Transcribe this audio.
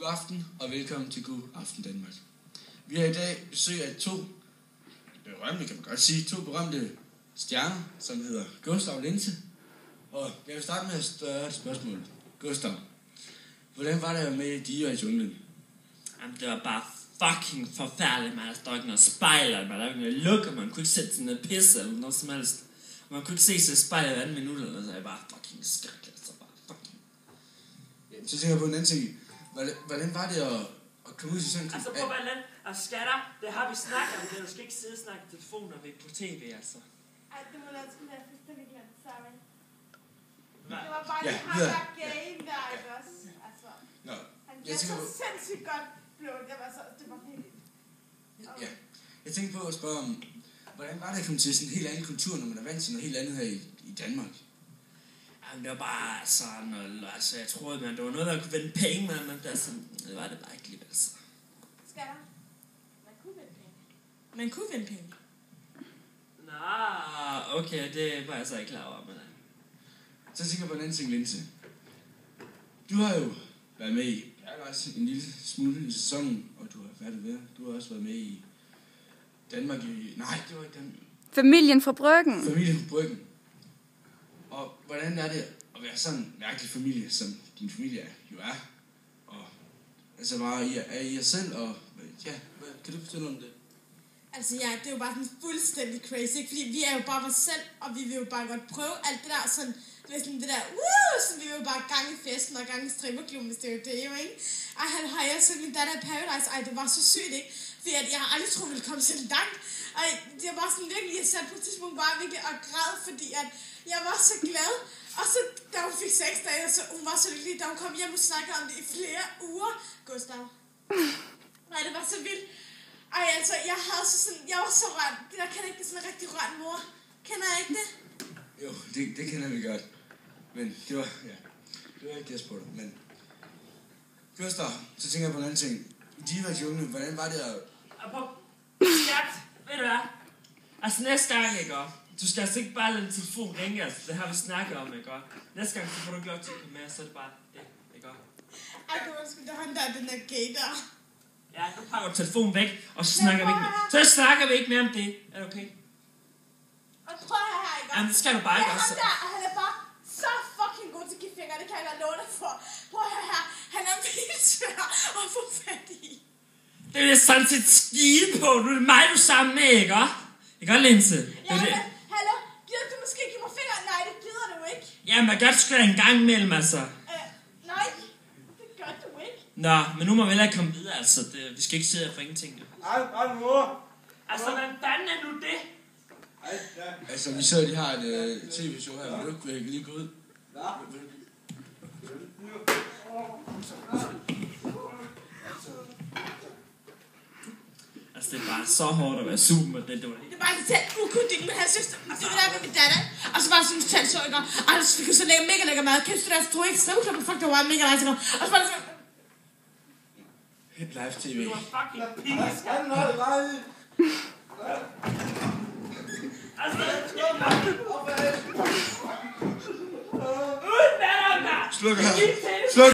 God aften og velkommen til God Aften Danmark. Vi har i dag besøg af to berømte stjerner, som hedder Gustav og Linse. Og jeg vil starte med at stille et spørgsmål. Gustav, hvordan var det at være med i Diva i junglen? Jamen, det var bare fucking forfærdeligt, man. Der stod ikke noget spejl, man der var ikke noget luk, og man kunne ikke sætte sådan noget pisse eller noget som helst. Man kunne ikke se sig spejl i 2 minutter, eller så er jeg bare fucking skrækkeligt, så bare fucking. Jamen, så tænker jeg på en anden ting. Hvordan var det at komme ud til sådan en... Altså, på hvordan, og skatter, det har vi snakket om, det du skal ikke sidde og snakke i telefon, når vi er på tv, altså. Ej, det må jeg sgu da fuldstændig glemt, sorry. Nej. Det var bare Ja, lige ham, videre. der game der, ikke også? Altså, Nå, han jeg bliver tænker så på... sindssygt godt blå, det var helt vildt. Ja, jeg tænkte på at spørge om, hvordan var det at komme til sådan en helt anden kultur, når man er vant til noget helt andet her i Danmark? Jamen, det var bare sådan noget, altså, jeg troede, man, det var noget, der kunne vinde penge, men det, altså, det var det bare ikke lige, altså. Skatter, man kunne vinde penge. Man kunne vinde penge. Nå, okay, det var jeg så ikke klar over, men... Så tænker jeg på en anden ting, Linse. Du har jo været med i Paradise en lille smule i sæsonen, og du har færdig ved. Du har også været med i Danmark i... Nej, det var ikke Danmark. Familien fra Bryggen. Familien på Bryggen. Og hvordan er det at være sådan en mærkelig familie, som din familie jo er? Og altså bare er I jer selv, og ja, kan du fortælle om det? Altså ja, det er jo bare sådan fuldstændig crazy, ikke? Fordi vi er jo bare os selv, og vi vil jo bare godt prøve alt det der sådan, det der, så vi vil jo bare gange i festen og gange i stripperklubben, hvis det er jo det, jo, ikke? Og han har jeg så min datter i Paradise, det var så sygt, ikke? Fordi at jeg har aldrig troet, ville komme så langt. Og det var bare sådan virkelig, jeg satte på et tidspunkt bare virkelig og græd, fordi at jeg var så glad. Og så, da hun fik 6 dage, så hun var så lykkelig, da hun kom hjem og snakkede om det i flere uger. Gustav. Nej, det var så vildt. Ej, altså, jeg var så rørt. Jeg kender ikke sådan en rigtig rørt mor. Kender jeg ikke det? Jo, det kender vi godt. Men det var, ja, det var ikke det, jeg spurgte. Men Gustav, så tænker jeg på en anden ting. Diva i junglen, hvordan var det at... Skat, ved du hvad? Altså næste gang, ikke også? Du skal altså ikke bare lade din telefon ringe, altså. Det har vi snakket om, ikke også? Næste gang, så får du ikke lov til at komme med, så er det bare det, ikke også? Ej, det var sgu da han der, den der gay der. Ja, nu pakker du telefonen væk, og så snakker vi ikke mere. Så snakker vi ikke mere om det. Er det okay? Og prøv at høre her, ikke? Jamen, det skal du bare ikke også. Han der, han er bare så fucking god til at give fingre, det kan jeg godt love dig for. Prøv at høre her, han er vildt svær at få fat i. Det vil jeg sådan set skide på. Nu er det mig, du er sammen med, ikke også? Ikke også, Linse? Ja, men, hallo, gider du måske give mig fingre? Nej, det gider du ikke. Jamen, jeg gør det sgu da en gang imellem, altså. Nej, det gør du ikke. Nå, men nu må vi heller ikke komme videre, altså. Vi skal ikke sidde her for ingenting. Ej, mor! Altså, hvordan fanden er nu det? Altså, vi så, de har et tv-show her. Vil du ikke lige gå ud? Altså, det er bare så hårdt at være supermodel. Det var Det var totalt ukundigt med hans søster. Og så det der med min datter. Og så var det sådan totalt så, ikke? Og så fik hun så lægge mega lækker mad. Kæft, det der stod ikke strivklubben. Fuck, det var mega nice, ikke? Og så var det sådan... Live TV. Det var fucking pisse. Han har det bare i. Altså, Op ad. uden datter, mand! Sluk her. Sluk.